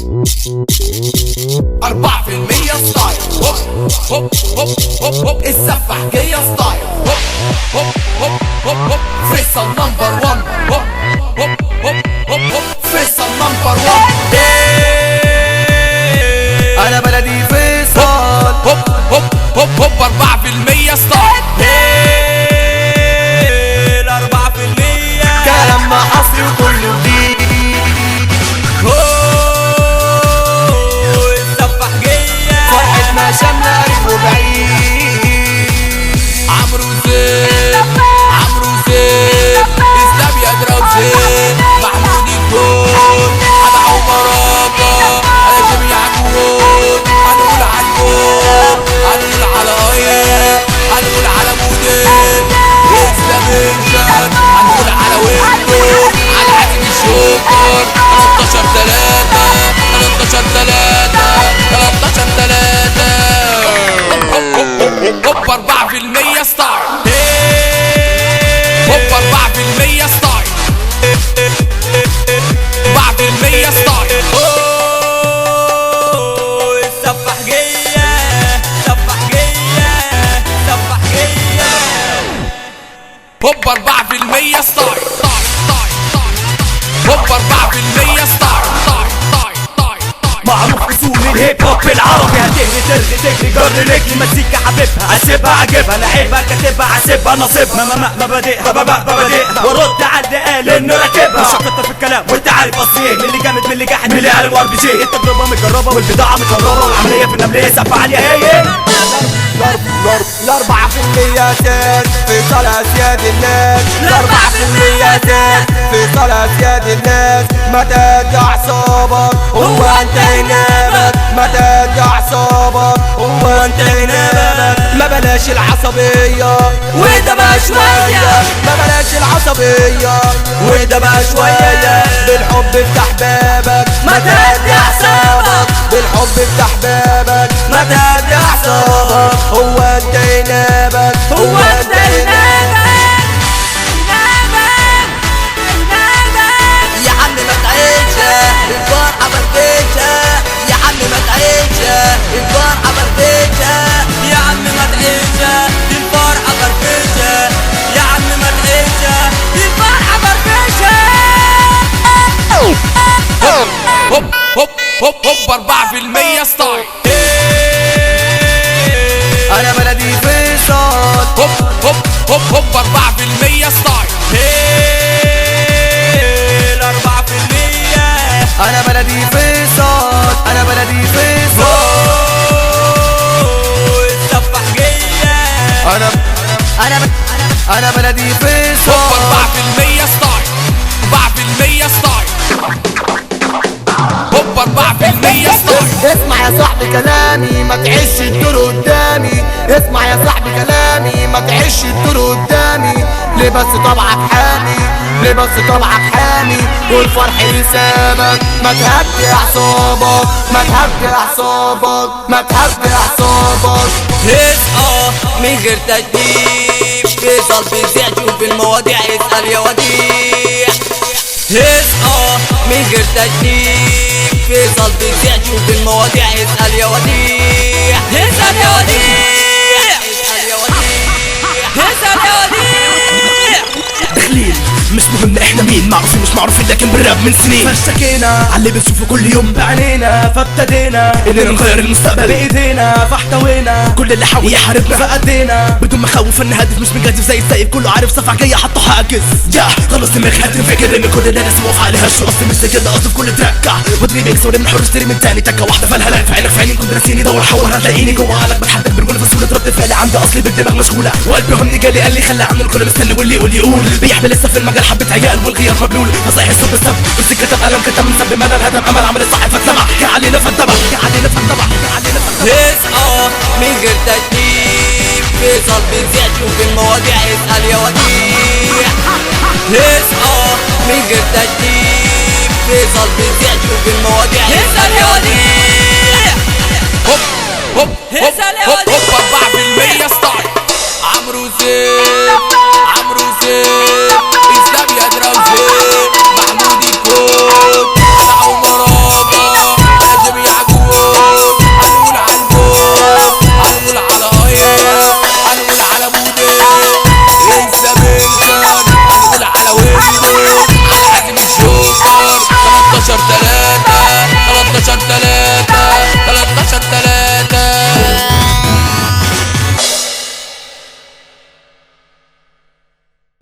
4% ستايل هوب هوب هوب هوب هوب السفاحجية ستايل هوب هوب هوب هوب هوب فيصل نمبر 1 هوب هوب هوب هوب هوب فيصل نمبر 1. انا بلدي فيصل هوب هوب هوب هوب 4% ستايل 4% كلام حصري وكله جديد. السفاحجية فرحتنا شاملة قريب وبعيد. عمرو زين عمرو زين اسلام يا دراوزين محمود الجول على عمر ابا على جميع الجول. هنقول على الجول هنقول على ايه هنقول على مودين اسلام انشاد هنقول على ويندو على عادل الشوكر 13 هوب 4% ستايل هوب 4% ستايل 4% ستايل السفاحجية سفاحجية سفاحجية هوب 4% ستايل هوب 4% ستايل معروف اصول الهيب هوب العربي. هتهري ترغي تجري جر رجلي مزيكا حبيبها اسيبها عجبها لعيبها كاتبها عسيبها نصيبها مبادئها مبادئها وارد على اللي قال انه راكبها. مش هكتر في الكلام وانت عارف اصل ايه من اللي جامد من اللي جاحد من اللي قال وار بي جي. التجربه متجربه والبضاعه متجربه والعمليه في النمليه سقف عاليه هي ال4% زاد في صلاة سياد الناس. ال4% زاد في صلاة سياد الناس. ما تهدى اعصابك هو انت ينامك. ما تهدى اعصابك هو انت ينامك. ما بلاش العصبية وده بقى شوية. ما بلاش العصبية وده بقى شوية. بالحب افتح بابك ما تهدى اعصابك. بالحب افتح بابك ما تهدى اعصابك. هو انت ينامك هو انت ينامك يا عم ما تعيش الفرحة فرفشة. يا عم ما تعيش الفرحة فرفشة. يا عم ما تعيش الفرحة فرفشة. يا عم ما تعيش الفرحة فرفشة. هوب هوب هوب هوب 4% ستايل انا بلدي فيصل هوب هوب هوب هوب 4% ستايل 4% انا بلدي فيصل انا بلدي فيصل السفاحجية انا بلدي فيصل هوب 4% ستايل 4% ستايل هوب 4% ستايل. اسمع يا صاحبي كلامي ما تعيش الدور قدامي. اسمع يا صاحبي كلامي ما تعيش الدور قدامي. ليه بس طبعك حامي ليه بس طبعك حامي والفرح يسابك. ما تهدي اعصابك ما تهدي اعصابك ما تهدي اعصابك. اصحى من غير تجديد فيصل بيذيع شوف المواضيع اسأل يا وديع. اصحى من غير تجديد فيصل بيذيع شوف المواضيع اسأل يا وديع. اسأل يا وديع اسأل يا وديع اسأل يا وديع. داخلين مش مهم احنا مين معروفين مش معروفين لكن بالراب من سنين. فاشتكينا على اللي بنشوفه كل يوم بعينينا. فابتدينا اننا نغير المستقبل بايدينا. فاحتوينا كل اللي حاول يحاربنا فأدينا بدون مخاوف ان هدف مش مجازف زي السايب. كله عارف سفاحجية حطوا حاجز يا خلص دماغي هتنفجر ان كل اللي انا سموح عليها شو اصل مش كده قصدي في كل تراكة. ودريميكس ورمي حر اشتري من تاني تكة واحدة فالهلاك في عينك في عيني كنت راسيني دور حور هتلاقيني جوه عقلك بتحدد برجولة فسولة رد فعلي عندي اصلي بالدماغ مشغولة. وقلبي همني جالي قال لي خلي عنه الكل مستني واللي يقول بيحمل لسه في المجال حبة عيال والغيار مبلول. فصيح الصوت بالسب بس كتب قلم كتب من سب مدى الهدم امل عمل الصح فاتسمع حكى علينا فاتبع حكى علينا فاتبع حكى علينا فاتبع. اصحى من غير تجديد فيصل بيذيع شوف المواضيع اسأل يا وديع. اصحى من غير تجديد فيصل بيذيع شوف المواضيع